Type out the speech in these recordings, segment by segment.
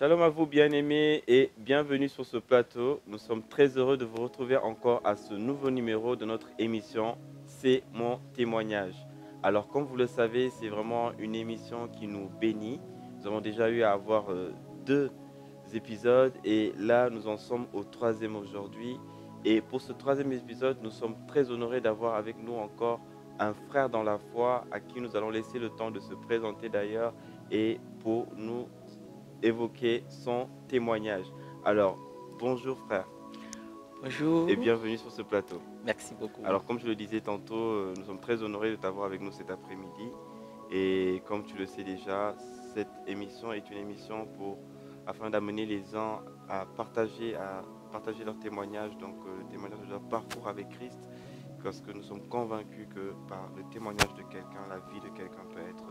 Shalom à vous bien-aimés et bienvenue sur ce plateau. Nous sommes très heureux de vous retrouver encore à ce nouveau numéro de notre émission C'est mon témoignage. Alors comme vous le savez, c'est vraiment une émission qui nous bénit. Nous avons déjà eu à avoir deux épisodes et là nous en sommes au troisième aujourd'hui. Et pour ce troisième épisode, nous sommes très honorés d'avoir avec nous encore un frère dans la foi à qui nous allons laisser le temps de se présenter d'ailleurs et pour nous évoquer son témoignage. Alors, bonjour frère Bonjour, et bienvenue sur ce plateau. merci beaucoup. Alors, comme je le disais tantôt, nous sommes très honorés de t'avoir avec nous cet après-midi. Et comme tu le sais déjà, cette émission est une émission afin d'amener les gens à partager leur témoignage, donc le témoignage de leur parcours avec Christ, parce que nous sommes convaincus que par le témoignage de quelqu'un, la vie de quelqu'un peut être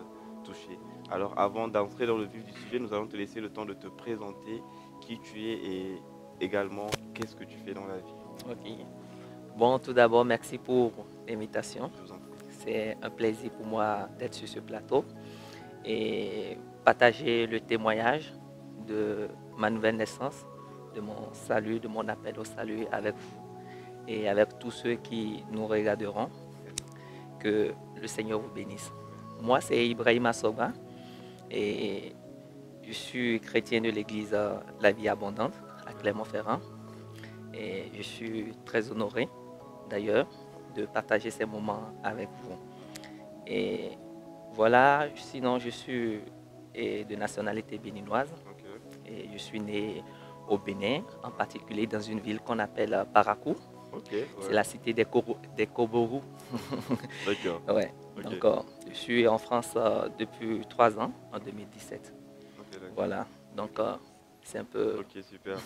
touchée. Alors avant d'entrer dans le vif du sujet, nous allons te laisser le temps de te présenter qui tu es et également qu'est-ce que tu fais dans la vie. Ok. Bon, tout d'abord, merci pour l'invitation. Je vous en prie. C'est un plaisir pour moi d'être sur ce plateau et partager le témoignage de ma nouvelle naissance, de mon salut, de mon appel au salut avec vous et avec tous ceux qui nous regarderont. Que le Seigneur vous bénisse. Moi, c'est Ibrahima Soba et je suis chrétien de l'église La Vie Abondante à Clermont-Ferrand. Et je suis très honoré d'ailleurs de partager ces moments avec vous. Et voilà, sinon je suis de nationalité béninoise Ok. et je suis né au Bénin, en particulier dans une ville qu'on appelle Parakou. Ok. Ouais. C'est la cité des Koborous. D'accord. Ouais. Ok. Donc, je suis en France depuis 3 ans, en 2017. Ok, d'accord. Voilà. Donc, c'est un peu... Ok, super.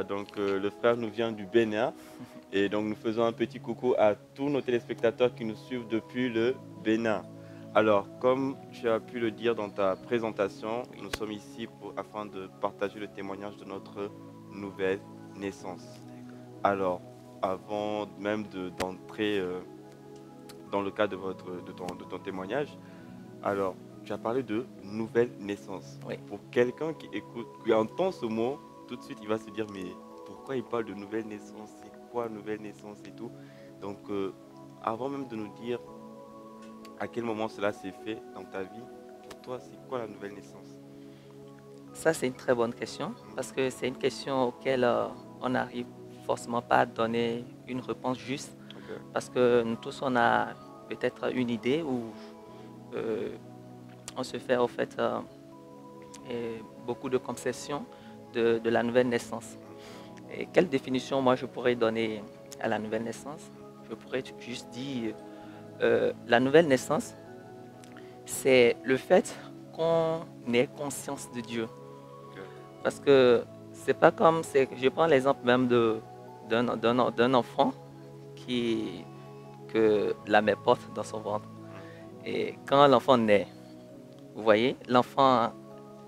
Donc le frère nous vient du Bénin et donc nous faisons un petit coucou à tous nos téléspectateurs qui nous suivent depuis le Bénin. Alors, comme tu as pu le dire dans ta présentation, nous sommes ici afin de partager le témoignage de notre nouvelle naissance. Alors, avant même d'entrer dans le cadre de ton témoignage, alors, tu as parlé de nouvelle naissance. Oui. Pour quelqu'un qui écoute, qui entend ce mot, tout de suite, il va se dire, mais pourquoi il parle de nouvelle naissance? C'est quoi nouvelle naissance et tout? Donc, avant même de nous dire à quel moment cela s'est fait dans ta vie, pour toi, c'est quoi la nouvelle naissance? Ça, c'est une très bonne question parce que c'est une question auquel on n'arrive forcément pas à donner une réponse juste Ok. parce que nous tous, on a peut-être une idée ou on se fait en fait beaucoup de conceptions de la nouvelle naissance. Et quelle définition moi je pourrais donner à la nouvelle naissance? Je pourrais juste dire la nouvelle naissance, c'est le fait qu'on ait conscience de Dieu. Ok. Parce que c'est pas comme, je prends l'exemple même d'un enfant que la mère porte dans son ventre. Et quand l'enfant naît, vous voyez, l'enfant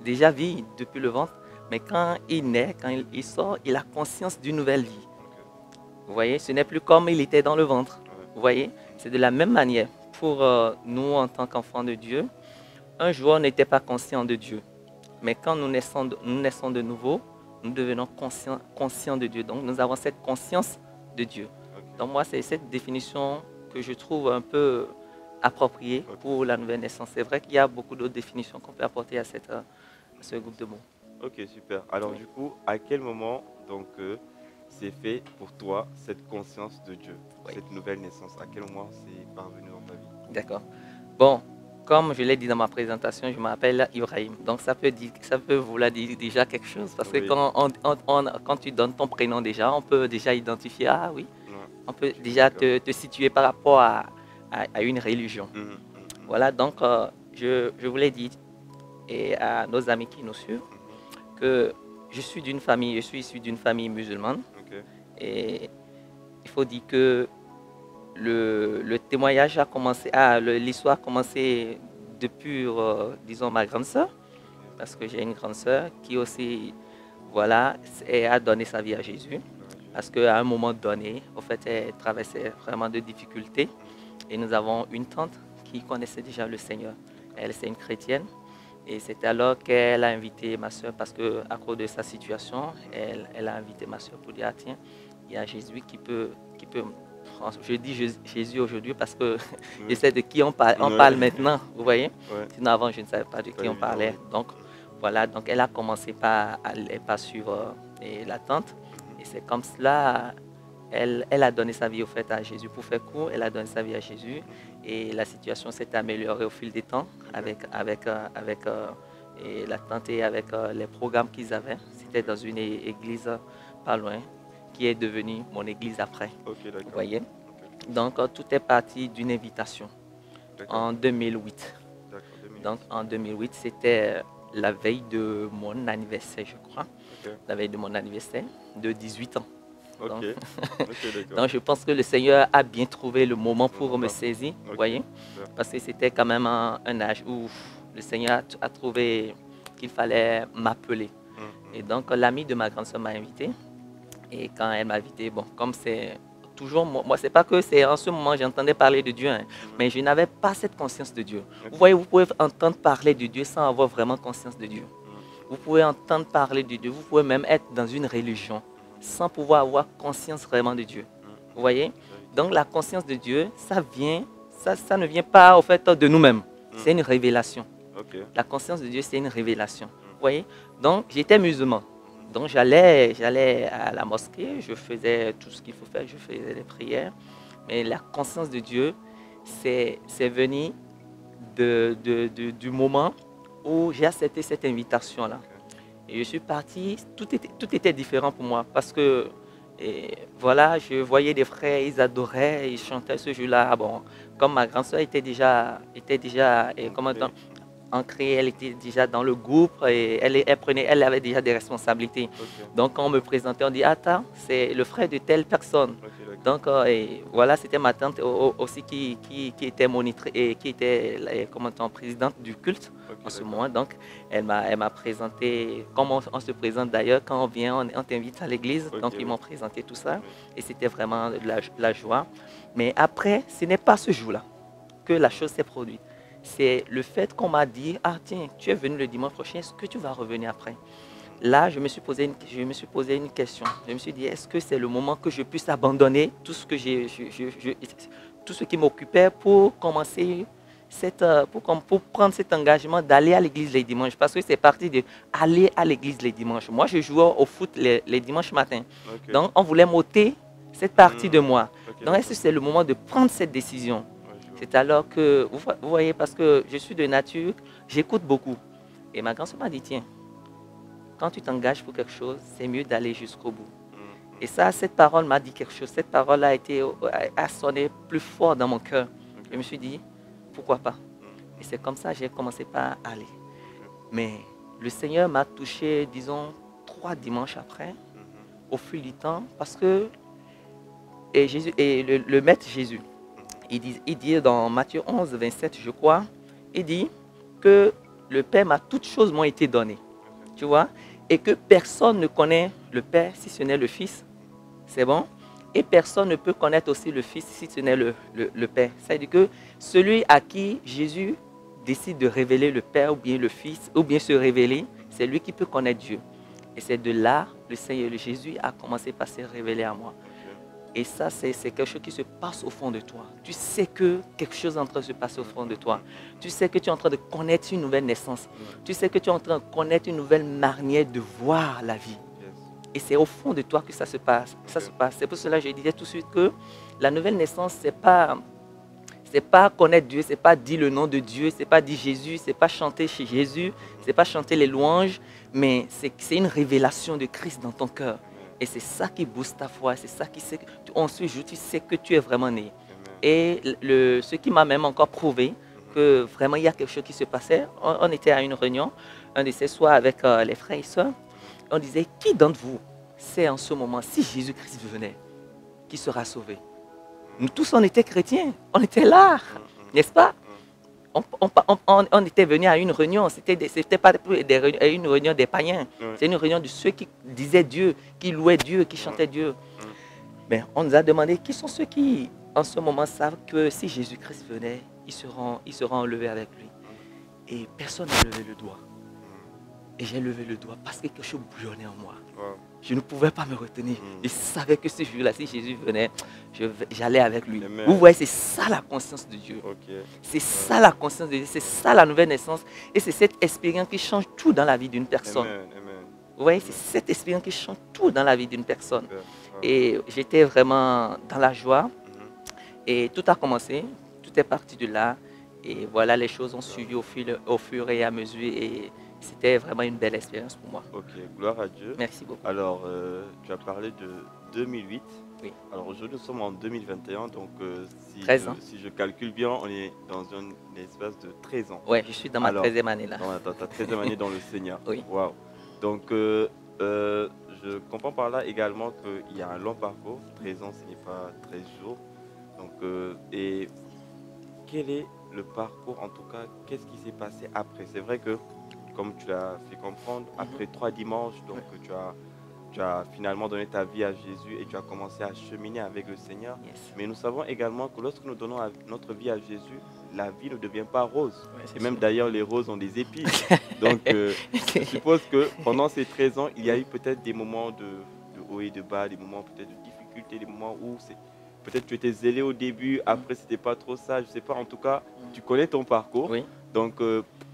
déjà vit depuis le ventre, mais quand il naît, quand il sort, il a conscience d'une nouvelle vie. Ok. Vous voyez, ce n'est plus comme il était dans le ventre. Ouais. Vous voyez, c'est de la même manière pour nous en tant qu'enfants de Dieu. Un jour, on n'était pas conscient de Dieu. Mais quand nous naissons de nouveau, nous devenons conscients de Dieu. Donc, nous avons cette conscience de Dieu. Ok. Donc, moi, c'est cette définition que je trouve un peu appropriée pour la nouvelle naissance. C'est vrai qu'il y a beaucoup d'autres définitions qu'on peut apporter à ce groupe de mots. Ok, super. Alors Oui. du coup, à quel moment donc c'est fait pour toi cette conscience de Dieu, Oui. cette nouvelle naissance? À quel moment c'est parvenu dans ta vie? D'accord. Bon, comme je l'ai dit dans ma présentation, je m'appelle Ibrahim. Donc ça peut vouloir dire déjà quelque chose. Parce que Oui. quand tu donnes ton prénom déjà, on peut déjà identifier, ah oui, Ouais. on peut Je suis déjà d'accord. te situer par rapport à une religion. Mhm, Voilà, donc je voulais dire et à nos amis qui nous suivent mhm. que je suis issu d'une famille musulmane. Ok. Et il faut dire que le témoignage a commencé, l'histoire a commencé depuis, disons, ma grande sœur, Ok. parce que j'ai une grande sœur qui aussi, voilà, a donné sa vie à Jésus, Gloire à Dieu. parce qu'à un moment donné, en fait, elle traversait vraiment de difficultés, Mhm. et nous avons une tante qui connaissait déjà le Seigneur. Elle, c'est une chrétienne, Et c'est alors qu'elle a invité ma soeur, parce qu'à cause de sa situation, elle a invité ma soeur pour dire, ah, tiens, il y a Jésus qui peut, je dis Jésus aujourd'hui parce que Oui. je sais de qui on Ouais. parle maintenant, vous voyez. Ouais. Sinon avant, je ne savais pas de Pas qui on évident, parlait. oui. Donc voilà, donc elle a commencé par suivre la tante. Et c'est comme cela, elle a donné sa vie au fait à Jésus. Pour faire court, elle a donné sa vie à Jésus. Et la situation s'est améliorée au fil des temps avec et la tante et avec les programmes qu'ils avaient. C'était dans une église pas loin, qui est devenue mon église après. Ok, Vous d'accord. voyez. Ok, Donc tout est parti d'une invitation d'accord. en 2008. D'accord, 2008. Donc en 2008, c'était la veille de mon anniversaire, je crois. Ok, La veille de mon anniversaire de 18 ans. ok, Donc, ok, d'accord. donc je pense que le Seigneur a bien trouvé le moment pour me Moment saisir, vous Ok, voyez. super. Parce que c'était quand même un âge où le Seigneur a trouvé qu'il fallait m'appeler. Et donc l'amie de ma grande soeur m'a invité. Et quand elle m'a invité, bon, comme c'est toujours moi, c'est pas que c'est en ce moment j'entendais parler de Dieu, hein, mais je n'avais pas cette conscience de Dieu. Vous voyez, vous pouvez entendre parler de Dieu sans avoir vraiment conscience de Dieu. Vous pouvez entendre parler de Dieu, vous pouvez même être dans une religion sans pouvoir avoir conscience vraiment de Dieu. Vous voyez? Donc la conscience de Dieu, ça ne vient pas au fait de nous-mêmes. C'est une révélation. Ok, La conscience de Dieu, c'est une révélation. Vous voyez? Donc j'étais musulman. Donc j'allais à la mosquée, je faisais tout ce qu'il faut faire, je faisais des prières. Mais la conscience de Dieu, c'est venu du moment où j'ai accepté cette invitation-là. Et je suis parti, tout était différent pour moi parce que voilà, je voyais des frères, ils adoraient, ils chantaient ce jour-là. Bon, comme ma grande soeur était déjà ancrée, elle était déjà dans le groupe et elle avait déjà des responsabilités. ok, Donc quand on me présentait, on dit attends, c'est le frère de telle personne. ok, d'accord. Donc et voilà, c'était ma tante aussi qui était monitrice et qui était présidente du culte Ok, en ce d'accord. moment. Donc elle m'a présenté, comme on se présente d'ailleurs quand on vient, on t'invite à l'église. Ok, Donc ils oui. m'ont présenté tout ça Oui. et c'était vraiment de la joie. Mais après, ce n'est pas ce jour-là que la chose s'est produite. C'est le fait qu'on m'a dit, ah tiens, tu es venu le dimanche prochain, est-ce que tu vas revenir après? Là, je me suis posé une question. Je me suis dit, est-ce que c'est le moment que je puisse abandonner tout ce que tout ce qui m'occupait pour commencer pour prendre cet engagement d'aller à l'église les dimanches? Parce que c'est parti de aller à l'église les dimanches. Moi, je jouais au foot les dimanches matins. Ok. Donc, on voulait m'ôter cette partie de moi. Ok, Donc, est-ce que c'est le moment de prendre cette décision? ouais, je vois. C'est alors que, vous voyez, parce que je suis de nature, j'écoute beaucoup. Et ma grand-sœur m'a dit, tiens, quand tu t'engages pour quelque chose, c'est mieux d'aller jusqu'au bout. Et ça, cette parole m'a dit quelque chose. Cette parole a sonné plus fort dans mon cœur. Ok. Je me suis dit, pourquoi pas? Et c'est comme ça que j'ai commencé par aller. Mais le Seigneur m'a touché, disons, 3 dimanches après, au fil du temps, parce que le Maître Jésus, il dit dans Matthieu 11, 27, je crois, il dit que le Père toutes choses m'ont été données. Tu vois? Et que personne ne connaît le Père si ce n'est le Fils. C'est bon? Et personne ne peut connaître aussi le Fils si ce n'est le Père. C'est-à-dire que celui à qui Jésus décide de révéler le Père ou bien le Fils, ou bien se révéler, c'est lui qui peut connaître Dieu. Et c'est de là, le Seigneur, le Jésus a commencé par se révéler à moi. Et ça, c'est quelque chose qui se passe au fond de toi. Tu sais que quelque chose est en train de se passer au fond de toi. Tu sais que tu es en train de connaître une nouvelle naissance. Tu sais que tu es en train de connaître une nouvelle manière de voir la vie. Et c'est au fond de toi que ça se passe. Ça se passe. C'est pour cela que je disais tout de suite que la nouvelle naissance, c'est pas connaître Dieu, c'est pas dire le nom de Dieu, c'est pas dire Jésus, c'est pas chanter chez Jésus, c'est pas chanter les louanges, mais c'est une révélation de Christ dans ton cœur. Et c'est ça qui booste ta foi, c'est ça qui sait que en ce jour, tu sais que tu es vraiment né. Et ce qui m'a même encore prouvé que vraiment il y a quelque chose qui se passait, on était à une réunion, un de ces soirs avec les frères et sœurs, on disait, qui d'entre vous sait en ce moment, si Jésus-Christ venait, qui sera sauvé? Nous tous, on était chrétiens, on était là, n'est-ce pas? On était venus à une réunion, c'était pas une réunion des païens, c'est une réunion de ceux qui disaient Dieu, qui louaient Dieu, qui chantaient Dieu. Mais on nous a demandé qui sont ceux qui, en ce moment, savent que si Jésus-Christ venait, ils seront enlevés avec lui. et personne n'a levé le doigt. Et j'ai levé le doigt parce que quelque chose bouillonnait en moi. Wow. Je ne pouvais pas me retenir. Je savais que ce jour-là, si Jésus venait, j'allais avec lui. Amen. Vous voyez, c'est ça la conscience de Dieu. Ok. C'est ça la conscience de Dieu. C'est ça la nouvelle naissance. Et c'est cette expérience qui change tout dans la vie d'une personne. Amen. Amen. Vous voyez, c'est cette expérience qui change tout dans la vie d'une personne. Super. Wow. Et j'étais vraiment dans la joie. Et tout a commencé. Tout est parti de là. Et voilà, les choses ont suivi au fur et à mesure. Et c'était vraiment une belle expérience pour moi. Ok, gloire à Dieu. Merci beaucoup. Alors, tu as parlé de 2008. Oui. Alors aujourd'hui, nous sommes en 2021, donc 13 ans. si je calcule bien, on est dans un espace de 13 ans. Oui, je suis dans ma Alors, 13e année là. Dans ta 13e année dans le Seigneur. Oui. Waouh. Donc, je comprends par là également qu'il y a un long parcours. 13 ans, ce n'est pas 13 jours. Donc, et quel est le parcours, en tout cas, qu'est-ce qui s'est passé après? C'est vrai que, comme tu l'as fait comprendre, après 3 dimanches, donc tu as finalement donné ta vie à Jésus et tu as commencé à cheminer avec le Seigneur. Yes. Mais nous savons également que lorsque nous donnons notre vie à Jésus, la vie ne devient pas rose. Ouais, c'est Et même sûr. d'ailleurs, les roses ont des épines. Donc, je suppose que pendant ces 13 ans, il y a eu peut-être des moments de haut et de bas, des moments peut-être de difficulté, des moments où peut-être tu étais zélé au début, après c'était pas trop ça, je sais pas. En tout cas, tu connais ton parcours. Oui. Donc,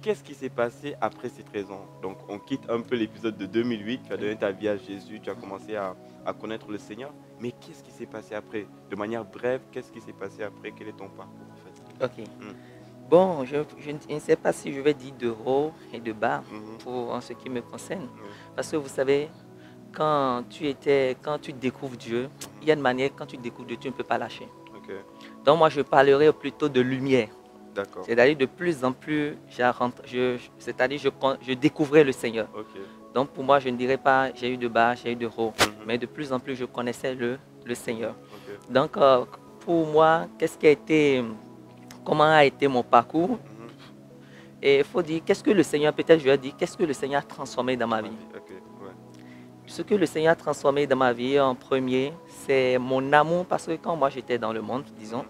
qu'est-ce qui s'est passé après ces 13 ans? Donc, on quitte un peu l'épisode de 2008, tu as donné ta vie à Jésus, tu as commencé à connaître le Seigneur. Mais qu'est-ce qui s'est passé après? De manière brève, qu'est-ce qui s'est passé après? Quel est ton parcours en fait? Ok. Bon, je ne sais pas si je vais dire de haut et de bas en ce qui me concerne. Parce que vous savez, quand tu découvres Dieu, il y a une manière, quand tu découvres Dieu, tu ne peux pas lâcher. Ok, Donc moi, je parlerai plutôt de lumière. d'accord. C'est-à-dire de plus en plus, je découvrais le Seigneur. Ok, Donc pour moi, je ne dirais pas j'ai eu de bas, j'ai eu de haut, mais de plus en plus, je connaissais le Seigneur. ok. Donc pour moi, comment a été mon parcours? Et il faut dire, qu'est-ce que le Seigneur, peut-être je vais dire, qu'est-ce que le Seigneur a transformé dans ma vie? Ok, ouais. Ce que le Seigneur a transformé dans ma vie en premier, c'est mon amour, parce que quand moi j'étais dans le monde, disons,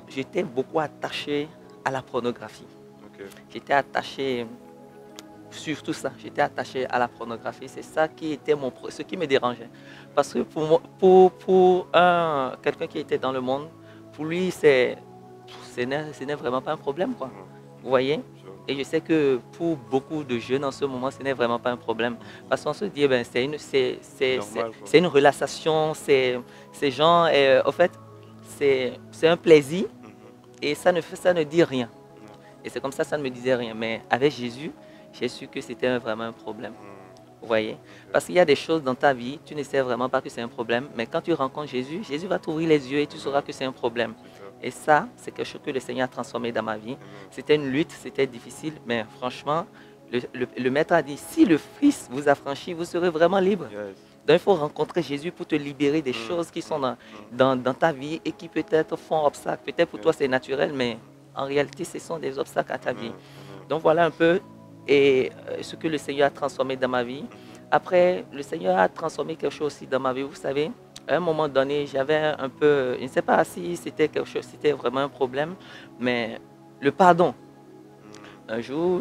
j'étais beaucoup attaché à la pornographie. Ok, J'étais attaché, surtout ça, j'étais attaché à la pornographie. C'est ça qui était ce qui me dérangeait. Parce que pour quelqu'un qui était dans le monde, pour lui, ce n'est vraiment pas un problème, quoi. Vous voyez? Et je sais que pour beaucoup de jeunes en ce moment, ce n'est vraiment pas un problème. Parce qu'on se dit, ben, c'est une relation, c'est genre, en fait, c'est un plaisir et ça ne dit rien. Et c'est comme ça ne me disait rien. Mais avec Jésus, j'ai su que c'était vraiment un problème. Vous voyez? Parce qu'il y a des choses dans ta vie, tu ne sais vraiment pas que c'est un problème. Mais quand tu rencontres Jésus, Jésus va t'ouvrir les yeux et tu sauras que c'est un problème. Et ça, c'est quelque chose que le Seigneur a transformé dans ma vie. C'était une lutte, c'était difficile, mais franchement, le Maître a dit, si le Fils vous a franchi, vous serez vraiment libre. yes. Donc il faut rencontrer Jésus pour te libérer des choses qui sont dans ta vie et qui peut-être font obstacle. Peut-être pour toi c'est naturel, mais en réalité ce sont des obstacles à ta vie. Donc voilà un peu ce que le Seigneur a transformé dans ma vie. Après, le Seigneur a transformé quelque chose aussi dans ma vie, vous savez. À un moment donné, j'avais un peu, je ne sais pas si c'était quelque chose, c'était vraiment un problème, mais le pardon. Un jour,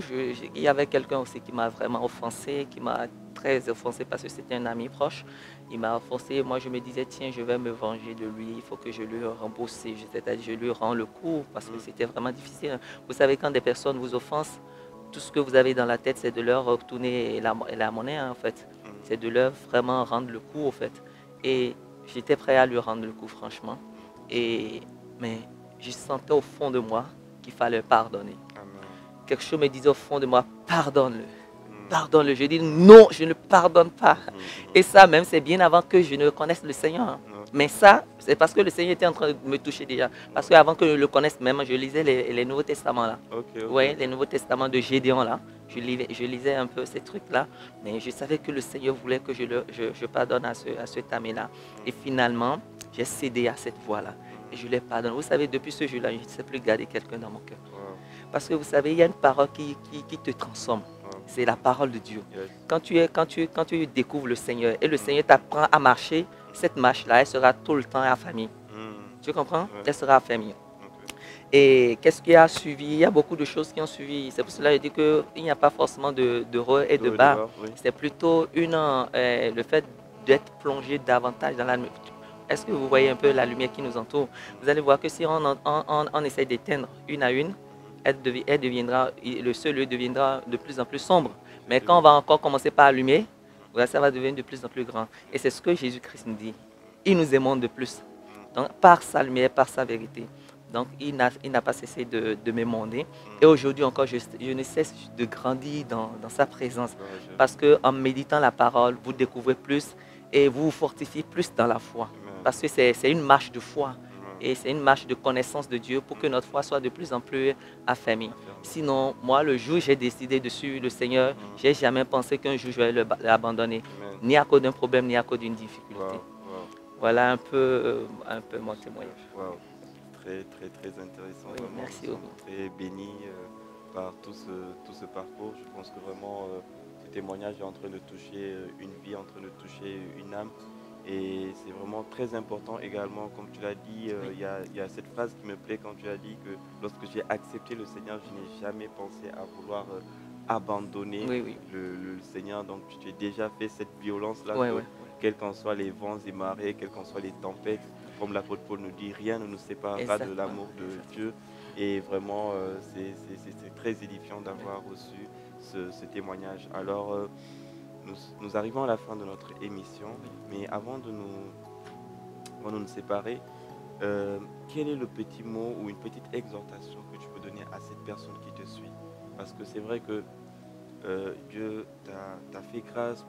il y avait quelqu'un aussi qui m'a vraiment offensé, qui m'a très offensé parce que c'était un ami proche. Il m'a offensé. Moi, je me disais, tiens, je vais me venger de lui. Il faut que je lui rembourse. C'est-à-dire, je lui rends le coup parce que c'était vraiment difficile. Vous savez, quand des personnes vous offensent, tout ce que vous avez dans la tête, c'est de leur retourner la monnaie, en fait. C'est de leur vraiment rendre le coup, en fait. Et j'étais prêt à lui rendre le coup, franchement. Mais je sentais au fond de moi qu'il fallait pardonner. Quelque chose me disait au fond de moi, pardonne-le. Pardonne-le. Je dis non, je ne pardonne pas. Et ça même, c'est bien avant que je ne connaisse le Seigneur. Mais ça, c'est parce que le Seigneur était en train de me toucher déjà. Parce qu'avant que je le connaisse même, je lisais les Nouveaux Testaments là. Vous voyez, les Nouveaux Testaments de Gédéon là. Je lisais un peu ces trucs-là. Mais je savais que le Seigneur voulait que je pardonne à cet ami-là. Et finalement, j'ai cédé à cette voie-là. Et je l'ai pardonné. Vous savez, depuis ce jour-là, je ne sais plus garder quelqu'un dans mon cœur. Parce que vous savez, il y a une parole qui te transforme. C'est la parole de Dieu. Quand tu découvres le Seigneur et le Seigneur t'apprend à marcher, cette marche-là, elle sera tout le temps affamée. Tu comprends? Elle sera affamée. Et qu'est-ce qui a suivi? Il y a beaucoup de choses qui ont suivi. C'est pour cela que je dis qu'il n'y a pas forcément de haut et de Heureux de bas. voir, oui. C'est plutôt le fait d'être plongé davantage dans la lumière. Est-ce que vous voyez un peu la lumière qui nous entoure? Vous allez voir que si on essaie d'éteindre une à une, elle deviendra, le seul lieu deviendra de plus en plus sombre. Mais quand on va encore commencer par allumer, voilà, ça va devenir de plus en plus grand. Et c'est ce que Jésus-Christ nous dit. Il nous aimante de plus. Donc, par sa lumière, par sa vérité. Donc, il n'a pas cessé de m'émonder. Et aujourd'hui encore, je ne cesse de grandir dans sa présence. Parce qu'en méditant la parole, vous découvrez plus et vous vous fortifiez plus dans la foi. Parce que c'est une marche de foi. Et c'est une marche de connaissance de Dieu pour que notre foi soit de plus en plus affermie. Sinon, moi, le jour où j'ai décidé de suivre le Seigneur, je n'ai jamais pensé qu'un jour je vais l'abandonner. Ni à cause d'un problème, ni à cause d'une difficulté. Voilà un peu mon témoignage. Wow. Très, très, très intéressant. Oui, vraiment. merci Nous beaucoup. sommes très bénis par tout ce parcours. Je pense que vraiment, ce témoignage est en train de toucher une vie, en train de toucher une âme. Et c'est vraiment très important également, comme tu l'as dit, il y a cette phrase qui me plaît quand tu as dit que lorsque j'ai accepté le Seigneur, je n'ai jamais pensé à vouloir abandonner le Seigneur. Donc tu t'es déjà fait cette violence-là, quels qu'en soient les vents et marées, quelles qu'en soient les tempêtes, comme l'apôtre Paul nous dit, rien ne nous séparera de l'amour de Dieu. Et vraiment, c'est très édifiant d'avoir reçu ce témoignage. Alors, nous arrivons à la fin de notre émission, mais avant de nous séparer, quel est le petit mot ou une petite exhortation que tu peux donner à cette personne qui te suit? Parce que c'est vrai que Dieu t'a fait grâce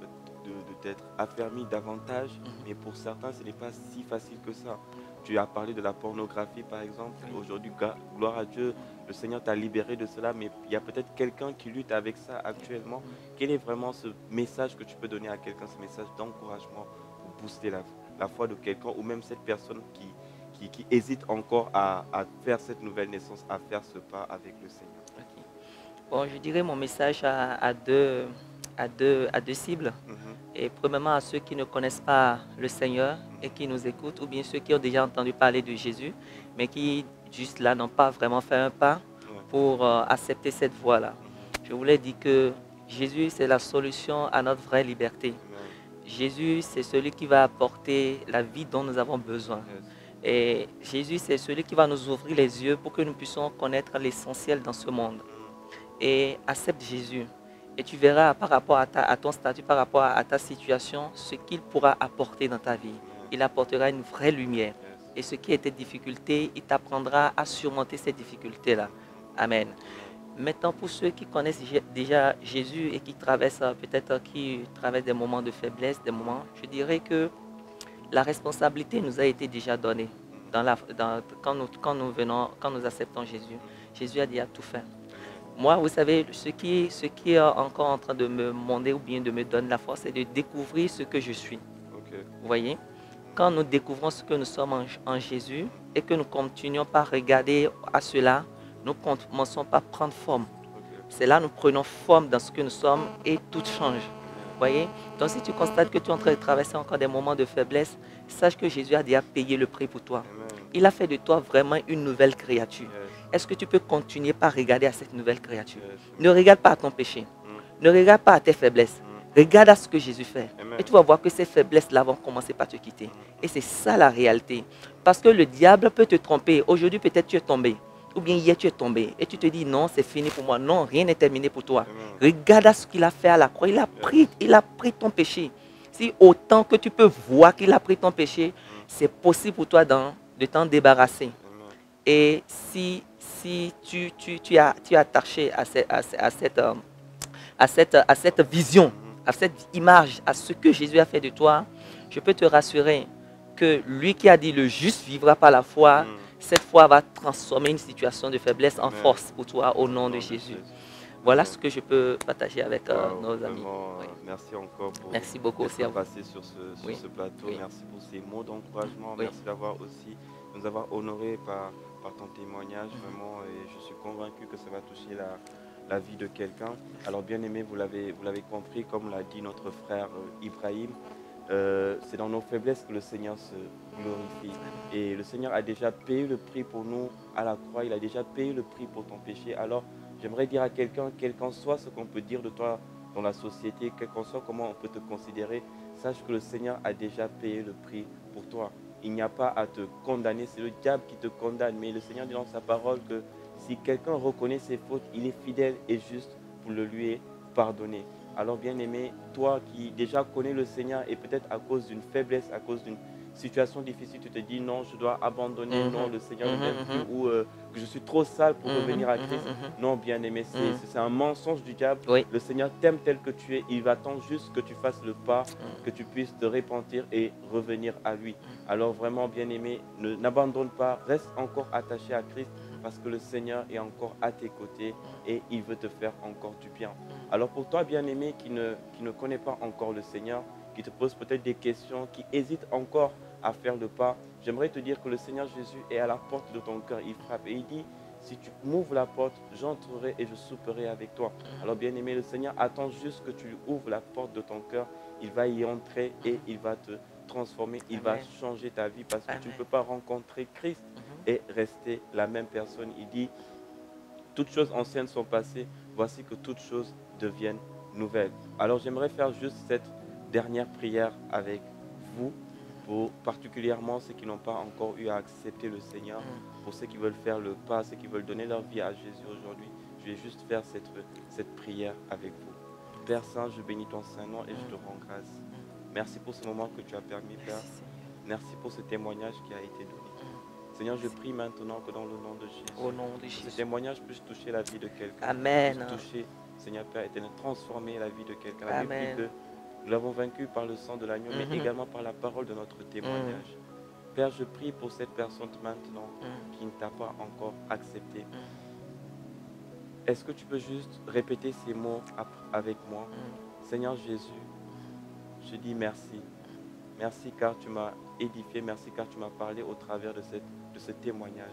de t'être affermi davantage, mais pour certains, ce n'est pas si facile que ça. Tu as parlé de la pornographie, par exemple. Aujourd'hui, gloire à Dieu, le Seigneur t'a libéré de cela, mais il y a peut-être quelqu'un qui lutte avec ça actuellement. Quel est vraiment ce message que tu peux donner à quelqu'un, ce message d'encouragement pour booster la foi de quelqu'un, ou même cette personne qui hésite encore à faire cette nouvelle naissance, à faire ce pas avec le Seigneur? Bon, je dirais mon message à deux cibles. Et premièrement, à ceux qui ne connaissent pas le Seigneur et qui nous écoutent, ou bien ceux qui ont déjà entendu parler de Jésus, mais qui, juste là, n'ont pas vraiment fait un pas pour accepter cette voie-là. Je voulais dire que Jésus, c'est la solution à notre vraie liberté. Jésus, c'est celui qui va apporter la vie dont nous avons besoin. Et Jésus, c'est celui qui va nous ouvrir les yeux pour que nous puissions connaître l'essentiel dans ce monde. Et accepte Jésus. Et tu verras par rapport à ton statut, par rapport à ta situation, ce qu'il pourra apporter dans ta vie. Il apportera une vraie lumière. Et ce qui est tes difficultés, il t'apprendra à surmonter ces difficultés-là. Amen. Maintenant, pour ceux qui connaissent déjà Jésus et qui traversent peut-être des moments de faiblesse, des moments, je dirais que la responsabilité nous a été déjà donnée quand nous acceptons Jésus. Jésus a déjà tout fait. Moi, vous savez, ce qui est encore en train de me demander ou bien de me donner la force, c'est de découvrir ce que je suis. Vous voyez? Quand nous découvrons ce que nous sommes en Jésus et que nous continuons par regarder à cela, nous commençons par prendre forme. C'est là que nous prenons forme dans ce que nous sommes et tout change. Vous voyez? Donc si tu constates que tu es en train de traverser encore des moments de faiblesse, sache que Jésus a déjà payé le prix pour toi. Il a fait de toi vraiment une nouvelle créature. Est-ce que tu peux continuer par regarder à cette nouvelle créature? Ne regarde pas à ton péché. Ne regarde pas à tes faiblesses. Regarde à ce que Jésus fait. Et tu vas voir que ces faiblesses-là vont commencer par te quitter. Et c'est ça la réalité. Parce que le diable peut te tromper. Aujourd'hui, peut-être tu es tombé. Ou bien hier, tu es tombé. Et tu te dis, non, c'est fini pour moi. Non, rien n'est terminé pour toi. Regarde à ce qu'il a fait à la croix. Il a pris ton péché. Si autant que tu peux voir qu'il a pris ton péché, c'est possible pour toi de t'en débarrasser. Et si tu es attaché à cette vision, à cette image, à ce que Jésus a fait de toi, je peux te rassurer que lui qui a dit le juste vivra par la foi, cette foi va transformer une situation de faiblesse en force pour toi au nom de Jésus. Voilà ce que je peux partager avec nos amis. Vraiment, merci encore pour merci beaucoup aussi à vous. passer sur ce plateau. Merci pour ces mots d'encouragement. Merci de nous avoir honorés par ton témoignage. Vraiment, et je suis convaincu que ça va toucher la vie de quelqu'un. Alors bien aimé, vous l'avez compris, comme l'a dit notre frère Ibrahim, c'est dans nos faiblesses que le Seigneur se glorifie. Et le Seigneur a déjà payé le prix pour nous à la croix. Il a déjà payé le prix pour ton péché. Alors, j'aimerais dire à quelqu'un, quel qu'en soit ce qu'on peut dire de toi dans la société, quel qu'en soit comment on peut te considérer, sache que le Seigneur a déjà payé le prix pour toi. Il n'y a pas à te condamner, c'est le diable qui te condamne. Mais le Seigneur dit dans sa parole que si quelqu'un reconnaît ses fautes, il est fidèle et juste pour le lui pardonner. Alors bien-aimé, toi qui déjà connais le Seigneur et peut-être à cause d'une faiblesse, à cause d'une situation difficile, tu te dis non, je dois abandonner, non, le Seigneur ne m'aime plus ou que je suis trop sale pour revenir à Christ. Non, bien-aimé, c'est un mensonge du diable. Oui. Le Seigneur t'aime tel que tu es. Il attend juste que tu fasses le pas, que tu puisses te repentir et revenir à lui. Alors vraiment, bien-aimé, n'abandonne pas, reste encore attaché à Christ parce que le Seigneur est encore à tes côtés et il veut te faire encore du bien. Alors pour toi, bien-aimé, qui ne connaît pas encore le Seigneur, qui te pose peut-être des questions, qui hésite encore à faire le pas, j'aimerais te dire que le Seigneur Jésus est à la porte de ton cœur. Il frappe et il dit, si tu m'ouvres la porte, j'entrerai et je souperai avec toi. Alors bien-aimé, le Seigneur attend juste que tu lui ouvres la porte de ton cœur. Il va y entrer et il va te transformer, il va changer ta vie parce que tu ne peux pas rencontrer Christ et rester la même personne. Il dit, toutes choses anciennes sont passées, voici que toutes choses deviennent nouvelles. Alors j'aimerais faire juste cette dernière prière avec vous, pour particulièrement ceux qui n'ont pas encore eu à accepter le Seigneur, pour ceux qui veulent faire le pas, ceux qui veulent donner leur vie à Jésus aujourd'hui. Je vais juste faire cette prière avec vous. Père Saint, je bénis ton Saint-Nom et je te rends grâce. Merci pour ce moment que tu as permis, Père. Merci pour ce témoignage qui a été donné. Seigneur, je prie maintenant que dans le nom de Jésus, Au nom de que Jésus. ce témoignage puisse toucher la vie de quelqu'un. Amen. Puisse toucher, Seigneur Père éternel, transformer la vie de quelqu'un. La Bible dit Amen. que nous l'avons vaincu par le sang de l'agneau, mais également par la parole de notre témoignage. Père, je prie pour cette personne maintenant qui ne t'a pas encore accepté. Est-ce que tu peux juste répéter ces mots avec moi? Seigneur Jésus, je dis merci. Merci car tu m'as édifié, merci car tu m'as parlé au travers de ce témoignage.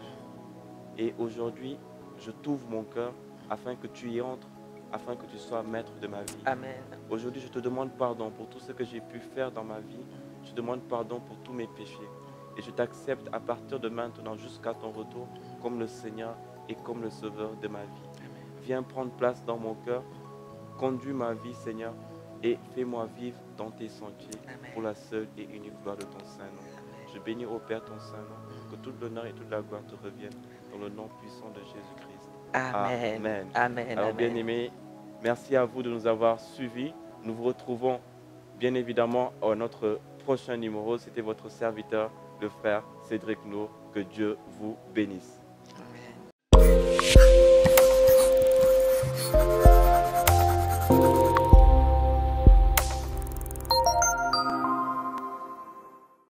Et aujourd'hui, je t'ouvre mon cœur afin que tu y entres, afin que tu sois maître de ma vie. Amen. Aujourd'hui, je te demande pardon pour tout ce que j'ai pu faire dans ma vie. Je te demande pardon pour tous mes péchés. Et je t'accepte à partir de maintenant jusqu'à ton retour comme le Seigneur et comme le Sauveur de ma vie. Viens prendre place dans mon cœur. Conduis ma vie, Seigneur, et fais-moi vivre dans tes sentiers pour la seule et unique gloire de ton Saint-Nom. Je bénis au Père ton Saint-Nom, que tout l'honneur et toute la gloire te reviennent dans le nom puissant de Jésus-Christ. Amen. Amen. Amen. Alors, Amen. bien-aimés, merci à vous de nous avoir suivis. Nous vous retrouvons bien évidemment à notre prochain numéro. C'était votre serviteur, le frère Cédric Nour. Que Dieu vous bénisse.